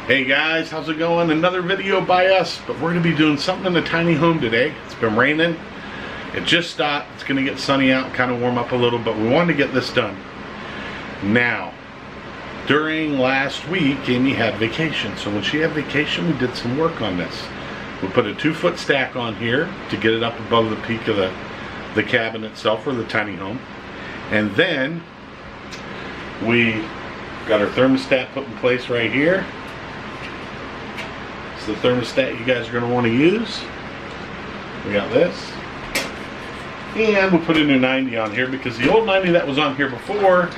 Hey guys, how's it going? Another video by us, but we're going to be doing something in the tiny home today. It's been raining. It just stopped. It's going to get sunny out, kind of warm up a little, but we wanted to get this done. Now, during last week, Amy had vacation. So when she had vacation, we did some work on this. We put a 2-foot stack on here to get it up above the peak of the cabin itself, or the tiny home. And then we got our thermostat put in place right here. It's the thermostat you guys are going to want to use. We got this. And we put a new 90 on here because the old 90 that was on here before,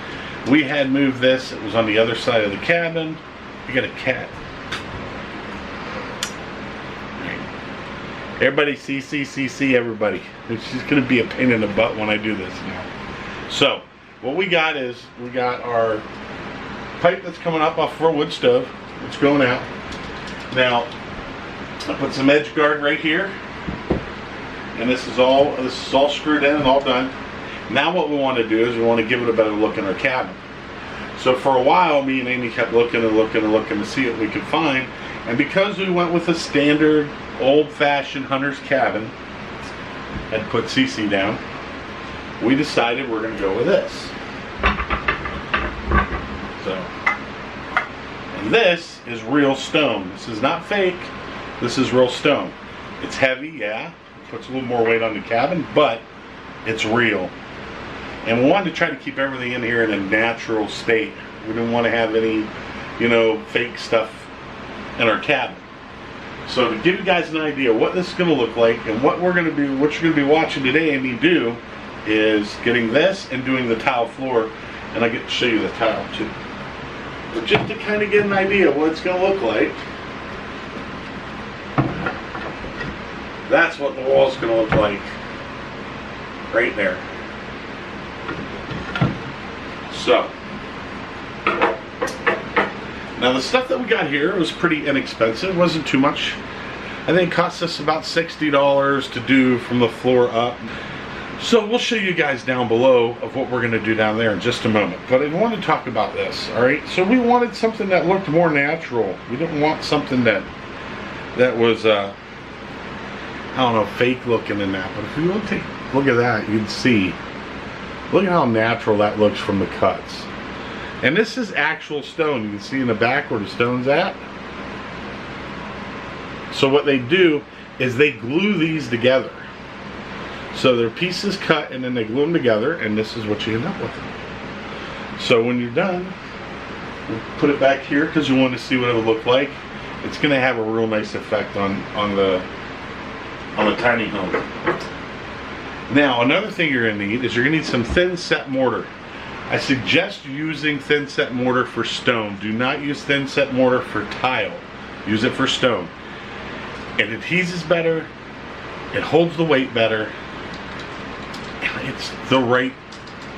we had moved this. It was on the other side of the cabin. We got a cat. Everybody see everybody. She's going to be a pain in the butt when I do this now. So, what we got is, we got our pipe that's coming up off our wood stove. It's going out. Now, I put some edge guard right here. And this is all screwed in and all done. Now what we want to do is we want to give it a better look in our cabin. So for a while, me and Amy kept looking and looking and looking to see what we could find. And because we went with a standard, old-fashioned hunter's cabin, and put CC down, we decided we're going to go with this. So, and this is real stone. This is not fake. This is real stone. It's heavy, yeah. It puts a little more weight on the cabin, but it's real. And we wanted to try to keep everything in here in a natural state. We didn't want to have any, fake stuff in our cabin. So to give you guys an idea what this is going to look like and what you're going to be watching today, Amy, do is getting this and doing the tile floor, and I get to show you the tile too. But just to kind of get an idea of what it's going to look like, that's what the wall's going to look like right there. So, now the stuff that we got here was pretty inexpensive. It wasn't too much. I think it cost us about $60 to do from the floor up. So we'll show you guys down below of what we're going to do down there in just a moment. But I want to talk about this, alright? So we wanted something that looked more natural. We didn't want something that was, I don't know, fake looking in that. But if you want to take a look at that, you can see, look at how natural that looks from the cuts. And this is actual stone. You can see in the back where the stone's at. So what they do is they glue these together. So they're pieces cut and then they glue them together, and this is what you end up with. So when you're done, we'll put it back here because you want to see what it'll look like. It's going to have a real nice effect on the tiny home. Now another thing you're going to need is you're going to need some thin set mortar. I suggest using thin set mortar for stone. Do not use thin set mortar for tile. Use it for stone. It adheses better. It holds the weight better. It's the right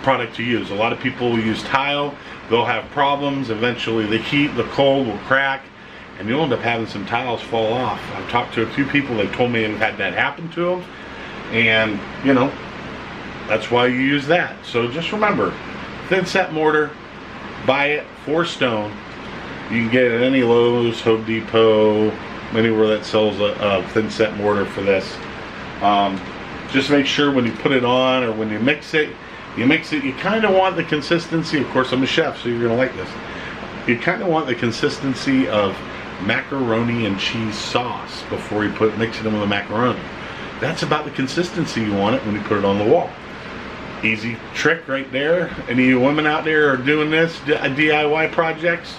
product to use. A lot of people will use tile. They'll have problems. Eventually the heat, the cold will crack, and you'll end up having some tiles fall off. I've talked to a few people. They told me they've had that happen to them, and that's why you use that. So just remember, thin set mortar, buy it for stone. You can get it at any Lowe's, Home Depot, anywhere that sells a thin set mortar for this. Just make sure when you put it on or when you mix it, you kind of want the consistency. Of course, I'm a chef, so you're going to like this. You kind of want the consistency of macaroni and cheese sauce before you mix it in with the macaroni. That's about the consistency you want it when you put it on the wall. Easy trick right there. Any of you women out there are doing this, DIY projects,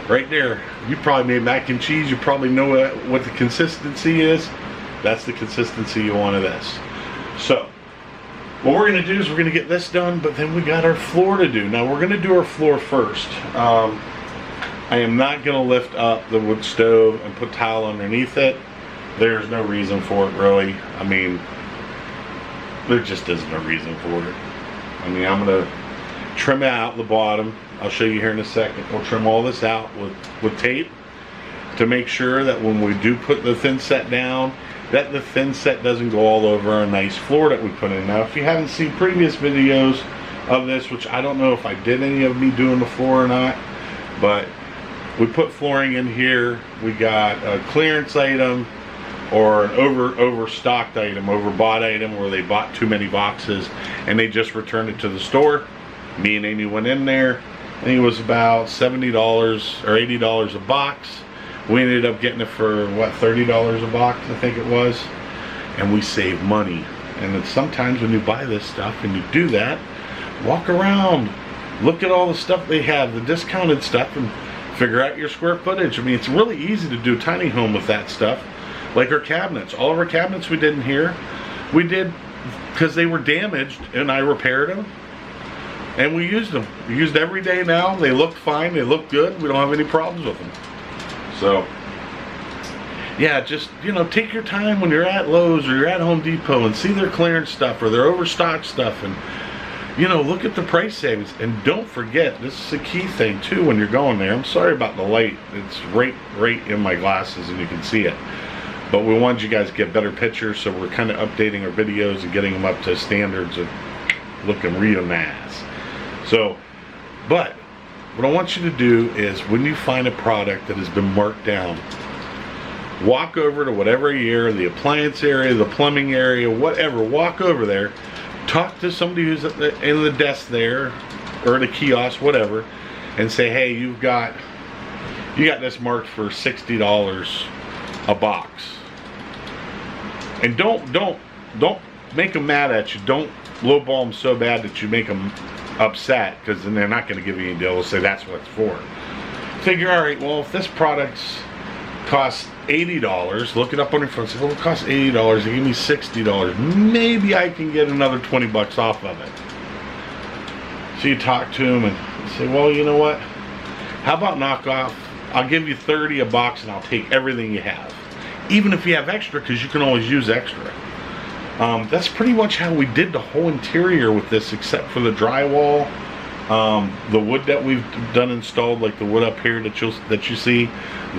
right there. You probably made mac and cheese. You probably know what the consistency is. That's the consistency you want of this. So, what we're going to do is we're going to get this done, but then we got our floor to do. Now, we're going to do our floor first. I am not going to lift up the wood stove and put tile underneath it. There's no reason for it, really. I mean, there just isn't a reason for it. I mean, I'm going to trim out the bottom. I'll show you here in a second. We'll trim all this out with tape to make sure that when we do put the thin set down, that the thin set doesn't go all over our nice floor that we put in. Now, if you haven't seen previous videos of this, which I don't know if I did any of me doing the floor or not, but we put flooring in here. We got a clearance item or an overstocked item, overbought item, where they bought too many boxes and they just returned it to the store. Me and Amy went in there. I think it was about $70 or $80 a box. We ended up getting it for what, $30 a box, I think it was. And we saved money. And it's sometimes when you buy this stuff and you do that, walk around, look at all the stuff they have, the discounted stuff, and figure out your square footage. I mean, it's really easy to do a tiny home with that stuff. Like our cabinets. All of our cabinets we did in here, we did because they were damaged and I repaired them. And we used them. We used every day now. They look fine. They look good. We don't have any problems with them. So, yeah, just, you know, take your time when you're at Lowe's or you're at Home Depot and see their clearance stuff or their overstock stuff, and, you know, look at the price savings. And don't forget, this is a key thing too when you're going there. I'm sorry about the light. It's right in my glasses and you can see it. But we wanted you guys to get better pictures, so we're kind of updating our videos and getting them up to standards of looking real nice. So, but what I want you to do is, when you find a product that has been marked down, walk over to whatever area, the appliance area, the plumbing area, whatever, walk over there, talk to somebody who's in the desk there, or at a kiosk, whatever, and say, hey, you got this marked for $60 a box. And don't make them mad at you. Don't lowball them so bad that you make them upset, because then they're not going to give you any deal. They'll say that's what it's for. Figure, all right, well, if this product's costs $80, look it up on your phone, say, well, it costs $80, they give me $60, maybe I can get another 20 bucks off of it. So you talk to them and say, well, you know what, how about knock off, I'll give you 30 a box and I'll take everything you have, even if you have extra, because you can always use extra. That's pretty much how we did the whole interior with this, except for the drywall, the wood that we've done installed, like the wood up here that you see,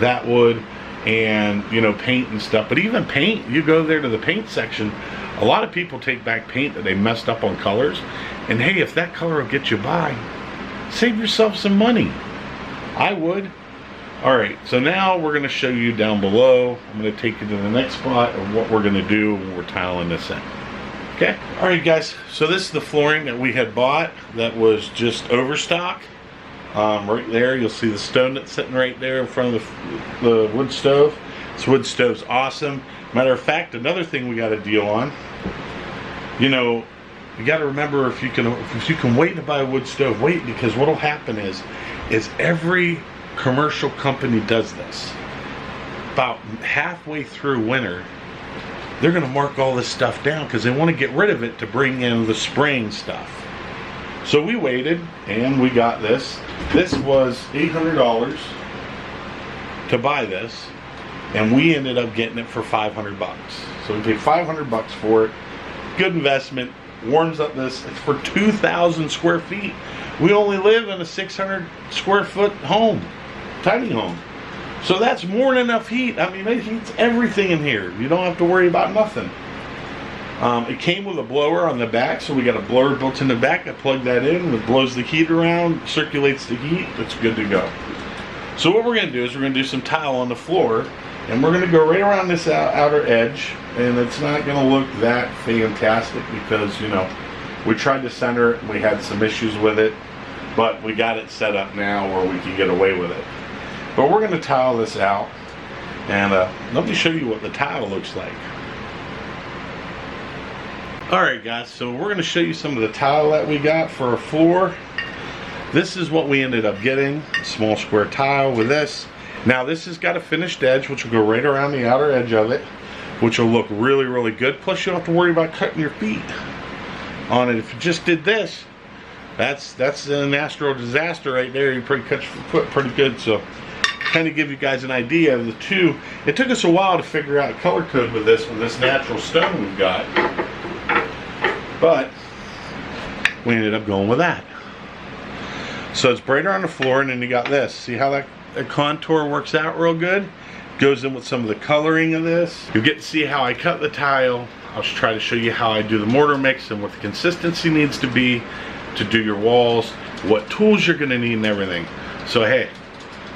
that wood, and, you know, paint and stuff. But even paint, you go there to the paint section, a lot of people take back paint that they messed up on colors, and hey, if that color will get you by, save yourself some money. I would. Alright, so now we're going to show you down below. I'm going to take you to the next spot of what we're going to do when we're tiling this in. Okay? Alright guys, so this is the flooring that we had bought that was just overstock. Right there, you'll see the stone that's sitting right there in front of the wood stove. This wood stove's awesome. Matter of fact, another thing we got a deal on, you know, you got to remember, if you can wait to buy a wood stove, wait, because what will happen is every commercial company does this. About halfway through winter, they're going to mark all this stuff down because they want to get rid of it to bring in the spraying stuff. So we waited and we got this. This was $800 to buy this, and we ended up getting it for 500 bucks. So we paid 500 bucks for it. Good investment. Warms up this. It's for 2,000 square feet. We only live in a 600 square foot home. Tiny home. So that's more than enough heat. I mean, it heats everything in here. You don't have to worry about nothing. It came with a blower on the back, so we got a blower built in the back. I plugged that in, it blows the heat around, circulates the heat. It's good to go. So what we're going to do is we're going to do some tile on the floor, and we're going to go right around this outer edge, and it's not going to look that fantastic because, you know, we tried to center it, we had some issues with it, but we got it set up now where we can get away with it. But we're going to tile this out, and let me show you what the tile looks like. Alright guys, so we're going to show you some of the tile that we got for our floor. This is what we ended up getting, a small square tile with this. Now this has got a finished edge, which will go right around the outer edge of it, which will look really, really good. Plus you don't have to worry about cutting your feet on it. If you just did this, that's a natural disaster right there. You probably cut your foot pretty good. So kind of give you guys an idea of the two. It took us a while to figure out color code with this natural stone we've got, but we ended up going with that. So it's brighter on the floor, and then you got this. See how that contour works out real good? Goes in with some of the coloring of this. You'll get to see how I cut the tile. I'll just try to show you how I do the mortar mix and what the consistency needs to be to do your walls, what tools you're going to need and everything. So hey,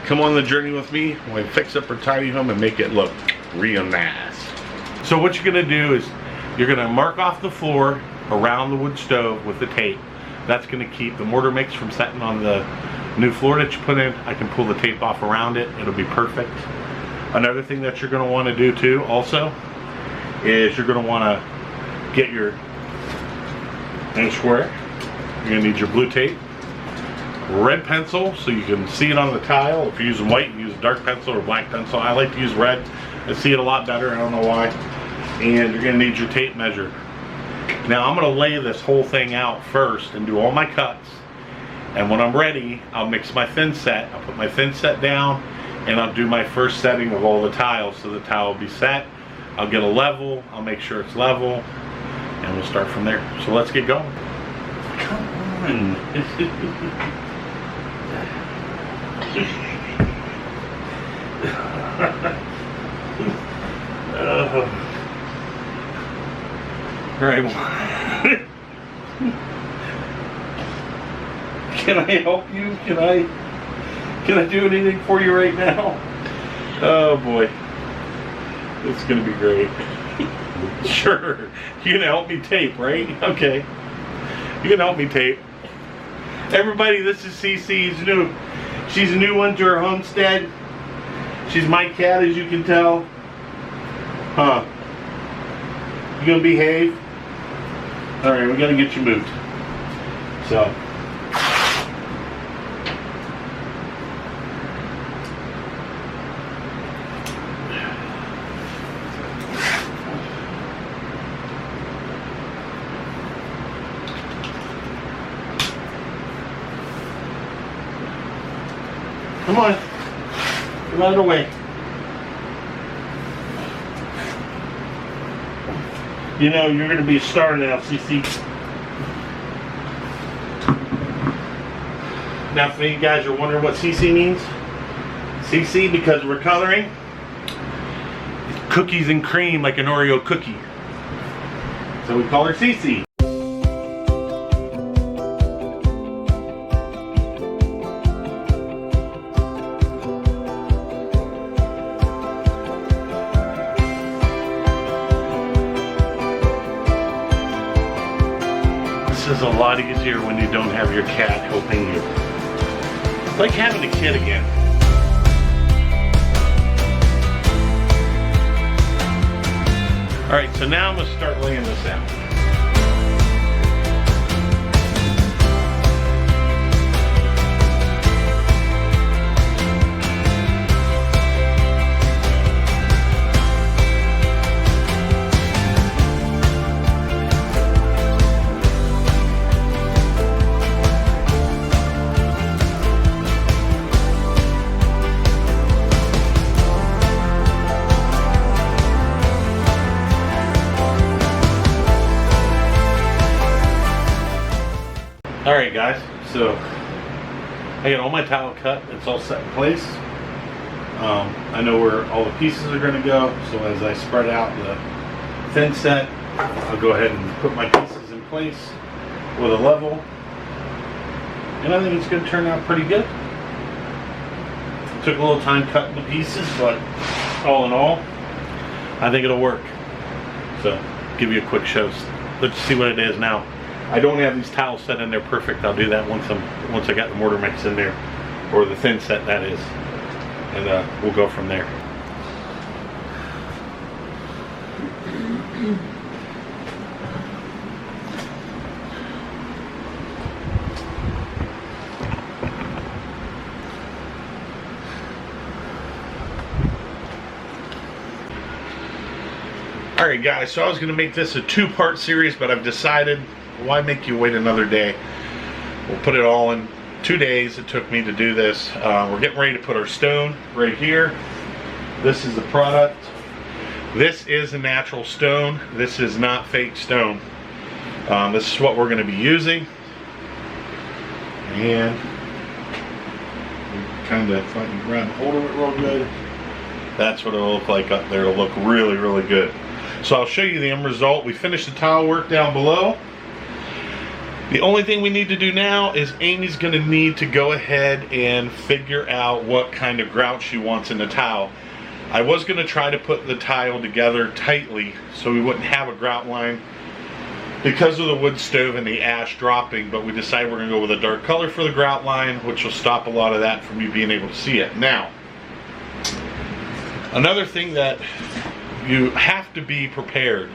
Come on the journey with me when we fix up our tiny home and make it look real nice. So what you're gonna do is you're gonna mark off the floor around the wood stove with the tape. That's gonna keep the mortar mix from setting on the new floor that you put in. I can pull the tape off around it. It'll be perfect. Another thing that you're gonna wanna do too also is you're gonna wanna get your inch square. You're gonna need your blue tape, red pencil so you can see it on the tile. If you're using white, you use dark pencil or black pencil. I like to use red. I see it a lot better, I don't know why. And you're gonna need your tape measure. Now I'm gonna lay this whole thing out first and do all my cuts. And when I'm ready, I'll mix my thin set. I'll put my thin set down and I'll do my first setting of all the tiles. So the tile will be set. I'll get a level, I'll make sure it's level, and we'll start from there. So let's get going. Come on. All right. Can I help you? Can I do anything for you right now? Oh boy, it's gonna be great. Sure, you're gonna help me tape, right? Okay, you're gonna help me tape. Everybody, this is Cece. She's new. She's a new one to her homestead. She's my cat, as you can tell. Huh? You gonna behave? All right, we gotta get you moved. So. Come on, get out of the way. You know, you're going to be a star now, CC. Now, for you guys are wondering what CC means, CC, because we're coloring cookies and cream like an Oreo cookie. So we call her CC. This is a lot easier when you don't have your cat helping you. It's like having a kid again. Alright, so now I'm going to start laying this out. Alright guys, so I got all my tile cut, it's all set in place. I know where all the pieces are going to go, so as I spread out the thin set, I'll go ahead and put my pieces in place with a level. And I think it's going to turn out pretty good. It took a little time cutting the pieces, but all in all, I think it'll work. So, give you a quick show. Let's see what it is now. I don't have these tiles set in there perfect. I'll do that once I got the mortar mix in there, or the thin set that is, and we'll go from there. Alright guys, so I was going to make this a two-part series, but I've decided, why make you wait another day? We'll put it all in 2 days it took me to do this. We're getting ready to put our stone right here. This is the product. This is a natural stone. This is not fake stone. This is what we're going to be using. And kind of, if I can grab hold of it real good, that's what it'll look like up there. It'll look really, really good. So I'll show you the end result. We finished the tile work down below. The only thing we need to do now is Amy's going to need to go ahead and figure out what kind of grout she wants in the tile. I was going to try to put the tile together tightly so we wouldn't have a grout line because of the wood stove and the ash dropping, but we decided we're going to go with a dark color for the grout line, which will stop a lot of that from you being able to see it. Now, another thing that you have to be prepared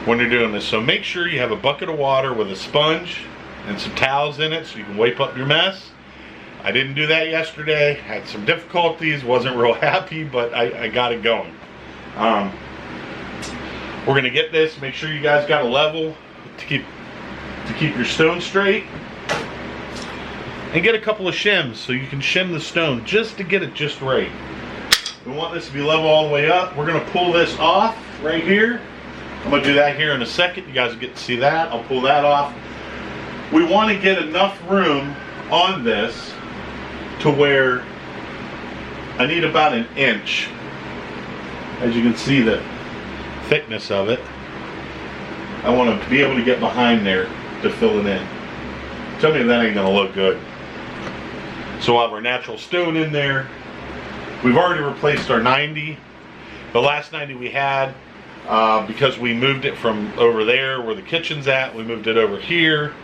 when you're doing this, so make sure you have a bucket of water with a sponge and some towels in it so you can wipe up your mess. I didn't do that yesterday, had some difficulties, wasn't real happy, but I got it going. We're gonna get this, make sure you guys got a level to keep your stone straight, and get a couple of shims so you can shim the stone just to get it just right. We want this to be level all the way up. We're gonna pull this off right here. I'm going to do that here in a second. You guys will get to see that. I'll pull that off. We want to get enough room on this to where I need about an inch. As you can see the thickness of it. I want to be able to get behind there to fill it in. Tell me if that ain't going to look good. So we'll have our natural stone in there. We've already replaced our 90. The last 90 we had, because we moved it from over there where the kitchen's at, we moved it over here,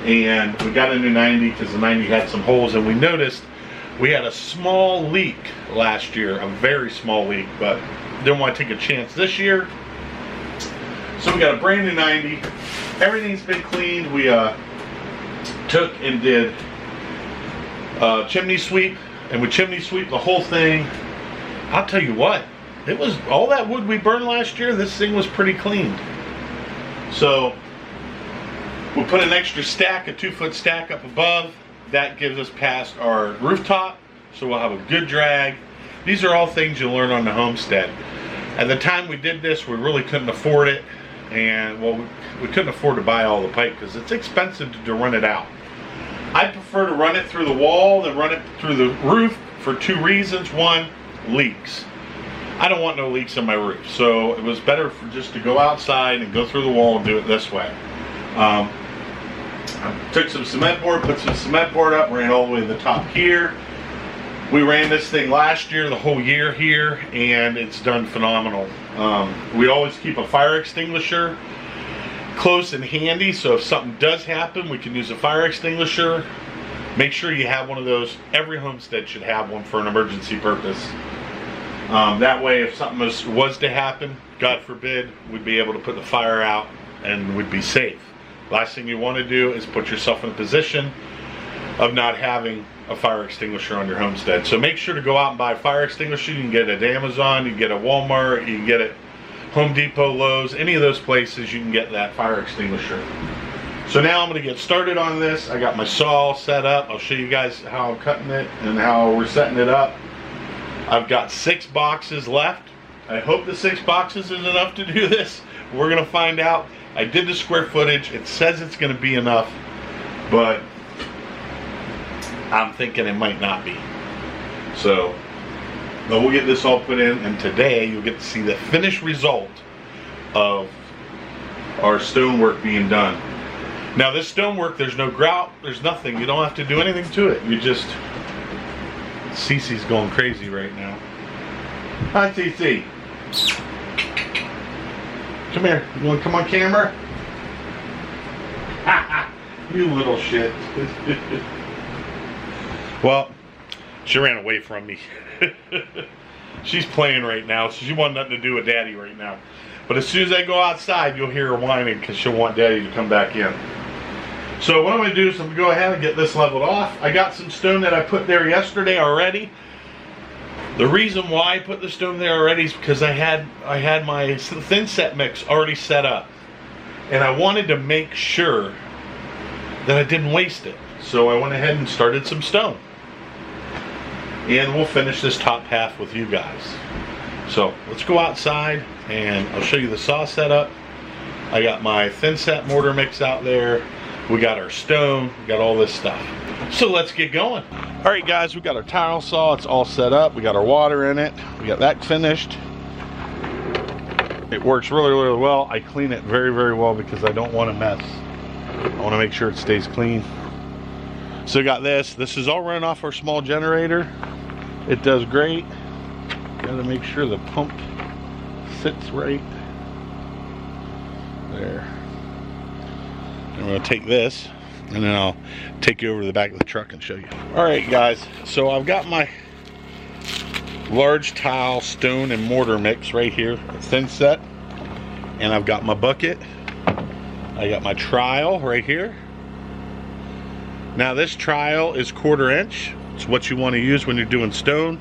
and we got a new 90 because the 90 had some holes, and we noticed we had a small leak last year, a very small leak, but didn't want to take a chance this year. So we got a brand new 90. Everything's been cleaned. We took and did chimney sweep, and with chimney sweep the whole thing, I'll tell you what, it was all that wood we burned last year. This thing was pretty cleaned. So we'll put an extra stack, a 2-foot stack up above. That gives us past our rooftop, so we'll have a good drag. These are all things you learn on the homestead. At the time we did this, we really couldn't afford it, and well, we couldn't afford to buy all the pipe because it's expensive to run it out. I prefer to run it through the wall than run it through the roof for 2 reasons. One, leaks. I don't want no leaks on my roof, so it was better for just to go outside and go through the wall and do it this way. I took some cement board, put some cement board up, ran all the way to the top here. We ran this thing last year, the whole year here, and it's done phenomenal. We always keep a fire extinguisher close and handy, so if something does happen, we can use a fire extinguisher. Make sure you have one of those. Every homestead should have one for an emergency purpose. That way, if something was to happen, God forbid, we'd be able to put the fire out and we'd be safe. Last thing you want to do is put yourself in a position of not having a fire extinguisher on your homestead. So make sure to go out and buy a fire extinguisher. You can get it at Amazon, you can get it at Walmart, you can get it Home Depot, Lowe's, any of those places you can get that fire extinguisher. So now I'm going to get started on this. I got my saw set up. I'll show you guys how I'm cutting it and how we're setting it up. I've got 6 boxes left. I hope the 6 boxes is enough to do this. We're going to find out. I did the square footage. It says it's going to be enough, but I'm thinking it might not be. So, but we'll get this all put in, and today you'll get to see the finished result of our stonework being done. Now this stonework, there's no grout, there's nothing. You don't have to do anything to it. You just... Cece's going crazy right now. Hi, Cece. Come here. You want to come on camera? You little shit. Well, she ran away from me. She's playing right now, so she wants nothing to do with Daddy right now. But as soon as I go outside, you'll hear her whining because she'll want Daddy to come back in. So what I'm going to do is I'm going to go ahead and get this leveled off. I got some stone that I put there yesterday already. The reason why I put the stone there already is because I had my thin set mix already set up. And I wanted to make sure that I didn't waste it. So I went ahead and started some stone. And we'll finish this top half with you guys. So let's go outside and I'll show you the saw setup. I got my thin set mortar mix out there. We got our stone, we got all this stuff. So let's get going. All right guys, we got our tile saw, it's all set up. We got our water in it. We got that finished. It works really, really well. I clean it very, very well because I don't want to mess I want to make sure it stays clean. So we got this. This is all running off our small generator. It does great. Got to make sure the pump sits right there. And we're going to take this, and then I'll take you over to the back of the truck and show you. All right, guys. So I've got my large tile stone and mortar mix right here, thin set, and I've got my bucket. I got my trowel right here. Now this trowel is 1/4 inch. It's what you want to use when you're doing stone.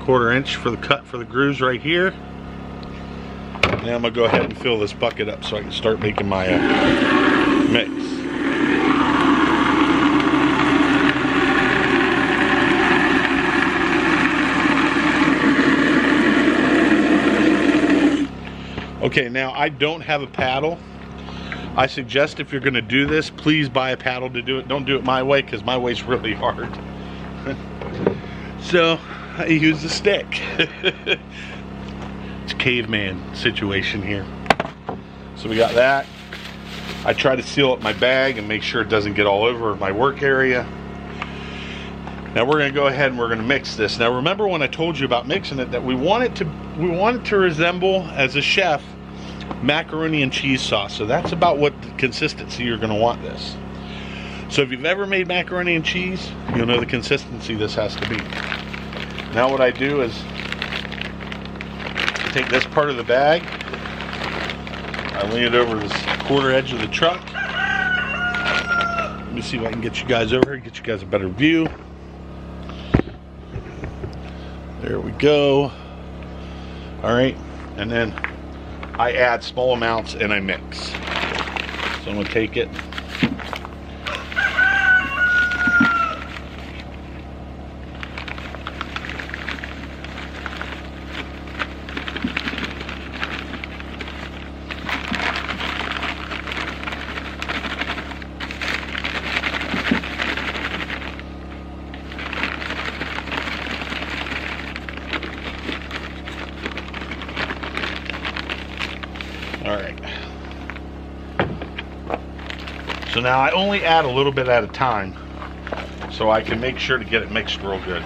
1/4 inch for the cut for the grooves right here. Now I'm gonna go ahead and fill this bucket up so I can start making my mix. Okay, now I don't have a paddle. I suggest if you're gonna do this, please buy a paddle to do it. Don't do it my way, because my way's really hard. So I use a stick. It's a caveman situation here. So we got that. I try to seal up my bag and make sure it doesn't get all over my work area. Now we're gonna go ahead and we're gonna mix this. Now remember when I told you about mixing it, that we want it to resemble, as a chef, macaroni and cheese sauce. So that's about what the consistency you're gonna want this. So if you've ever made macaroni and cheese, you'll know the consistency this has to be. Now what I do is take this part of the bag, I lean it over this quarter edge of the truck. Let me see if I can get you guys over here, get you guys a better view. There we go. All right, and then I add small amounts and I mix. So I'm gonna take it. All right. So now I only add a little bit at a time so I can make sure to get it mixed real good.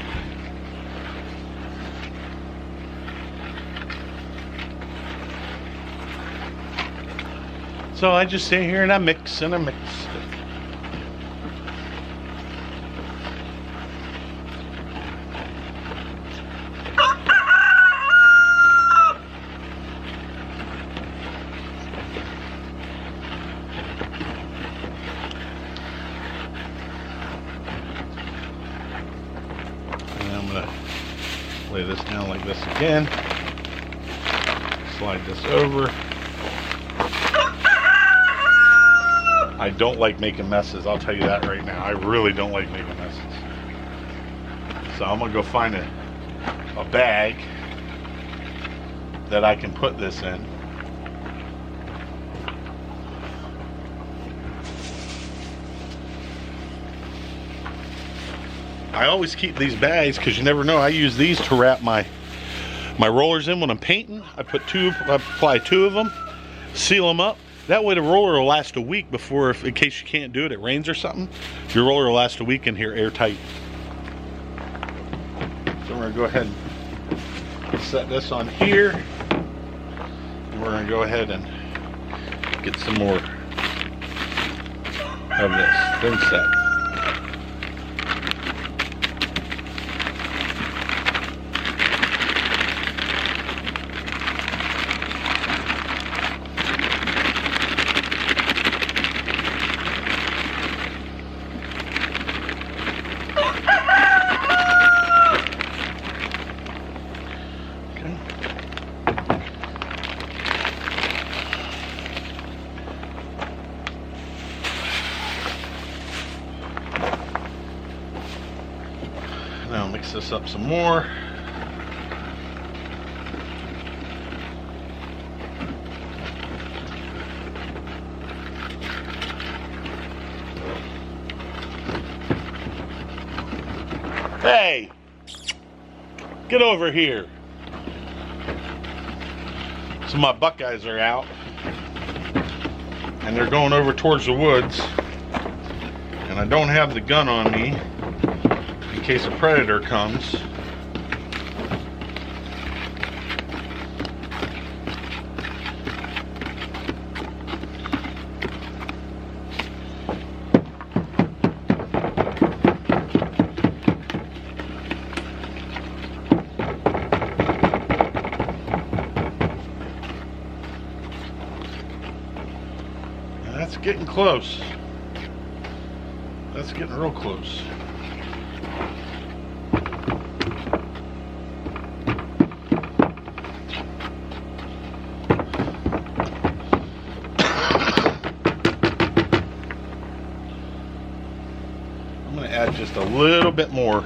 So I just sit here and I mix and I mix. Lay this down like this again. Slide this over. I don't like making messes, I'll tell you that right now. I really don't like making messes. So I'm gonna go find a bag that I can put this in. I always keep these bags because you never know. I use these to wrap my rollers in when I'm painting. I apply 2 of them, seal them up. That way the roller will last a week before, in case you can't do it, it rains or something, your roller will last a week in here airtight. So we're gonna go ahead and set this on here. And we're gonna go ahead and get some more of this thin set. Now mix this up some more. Hey, get over here. So my Buckeyes are out. and they're going over towards the woods, and I don't have the gun on me in case a predator comes. That's getting close. That's getting real close. I'm going to add just a little bit more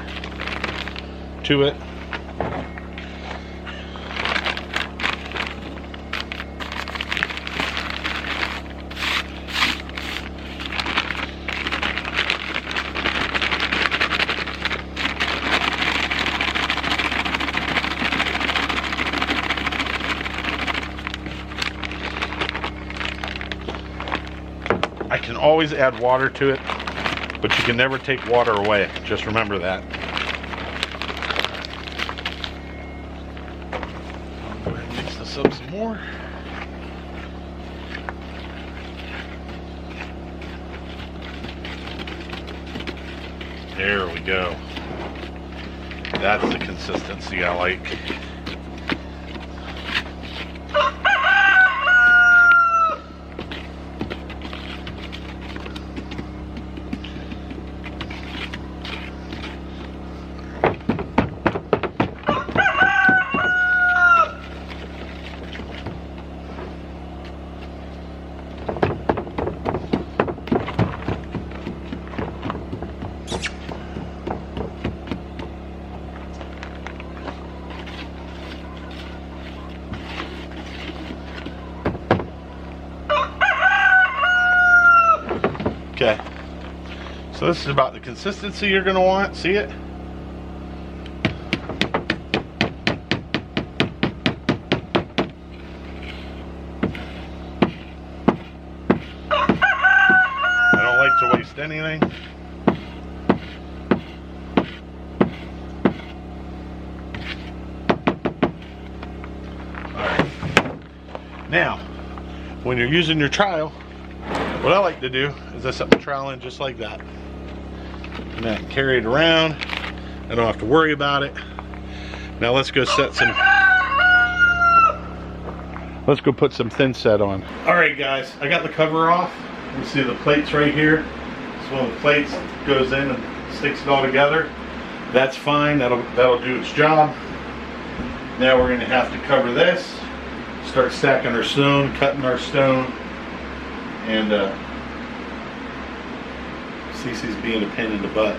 to it. I can always add water to it, but you can never take water away. Just remember that. I'll go ahead and mix this up some more. There we go. That's the consistency I like. Okay, so this is about the consistency you're going to want. See it? I don't like to waste anything. Alright, now when you're using your trowel, what I like to do is I set my trowel in just like that. And I can carry it around. I don't have to worry about it. Now let's go set some, let's go put some thin set on. Alright guys, I got the cover off. You see the plates right here. It's one of the plates that goes in and sticks it all together. That's fine, that'll do its job. Now we're gonna have to cover this, start stacking our stone, cutting our stone. And Cece's being a pain in the butt.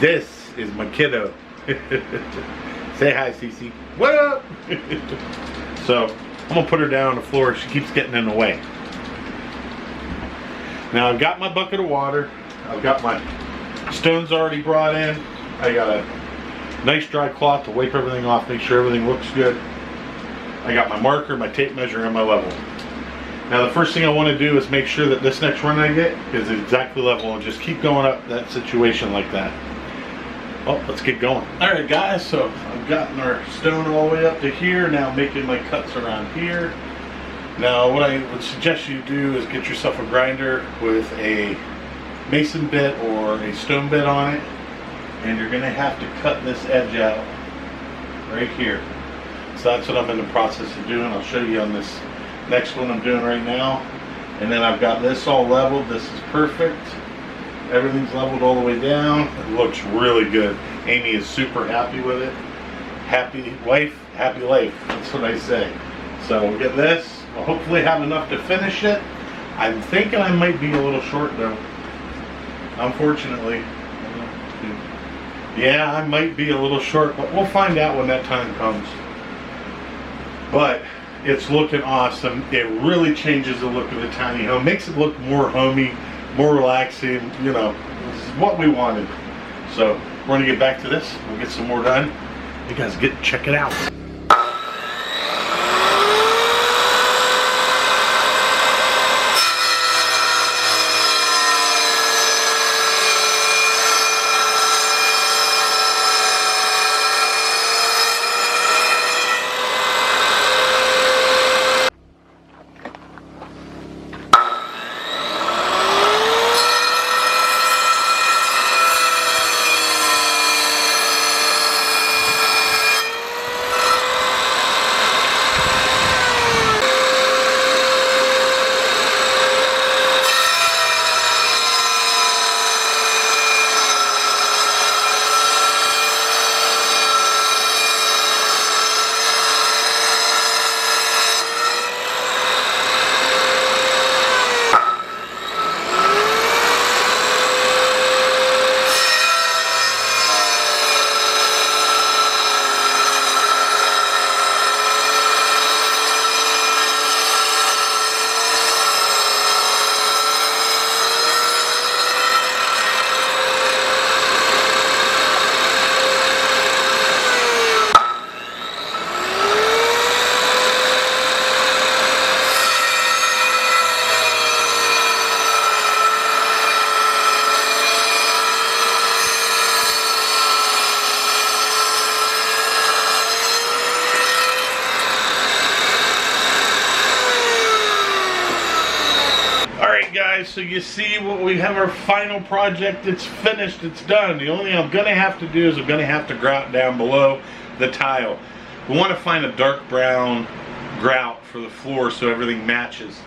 This is my kiddo. Say hi, Cece. What up? So I'm gonna put her down on the floor. She keeps getting in the way. Now I've got my bucket of water. I've got my stones already brought in. I got a nice dry cloth to wipe everything off, make sure everything looks good. I got my marker, my tape measure, and my level. Now the first thing I want to do is make sure that this next run I get is exactly level and just keep going up that situation like that. Well, let's get going. Alright guys, so I've gotten our stone all the way up to here, now making my cuts around here. Now what I would suggest you do is get yourself a grinder with a mason bit or a stone bit on it, and you're going to have to cut this edge out right here. So that's what I'm in the process of doing. I'll show you on this next one I'm doing right now. And then I've got this all leveled. This is perfect. Everything's leveled all the way down. It looks really good. Amy is super happy with it. Happy wife, happy life. That's what I say. So we'll get this. We'll hopefully have enough to finish it. I'm thinking I might be a little short though. Unfortunately. Yeah, I might be a little short, but we'll find out when that time comes. But it's looking awesome. It really changes the look of the tiny home. Makes it look more homey, more relaxing. You know, this is what we wanted. So we're going to get back to this. We'll get some more done. You guys check it out. Alright guys, so you see what we have, our final project. It's finished, it's done. The only thing I'm going to have to do is I'm going to have to grout down below the tile. We want to find a dark brown grout for the floor so everything matches.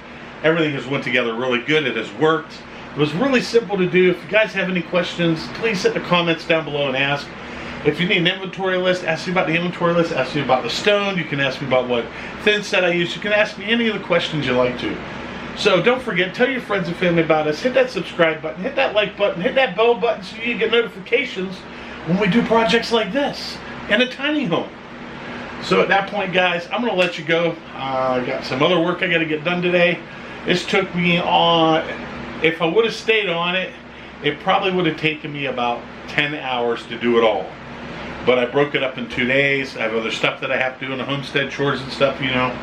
Everything has went together really good. It has worked. It was really simple to do. If you guys have any questions, please hit the comments down below and ask. If you need an inventory list, ask me about the inventory list, ask me about the stone. You can ask me about what thin set I use. You can ask me any of the questions you like to. So don't forget, tell your friends and family about us. Hit that subscribe button, hit that like button, hit that bell button so you get notifications when we do projects like this in a tiny home. So at that point, guys, I'm going to let you go. I got some other work I got to get done today. This took me on, if I would have stayed on it, it probably would have taken me about 10 hours to do it all. But I broke it up in 2 days. I have other stuff that I have to do in the homestead, chores and stuff, you know.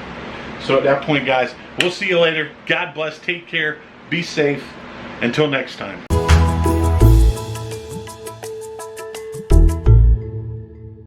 So at that point, guys, we'll see you later. God bless. Take care. Be safe. Until next time.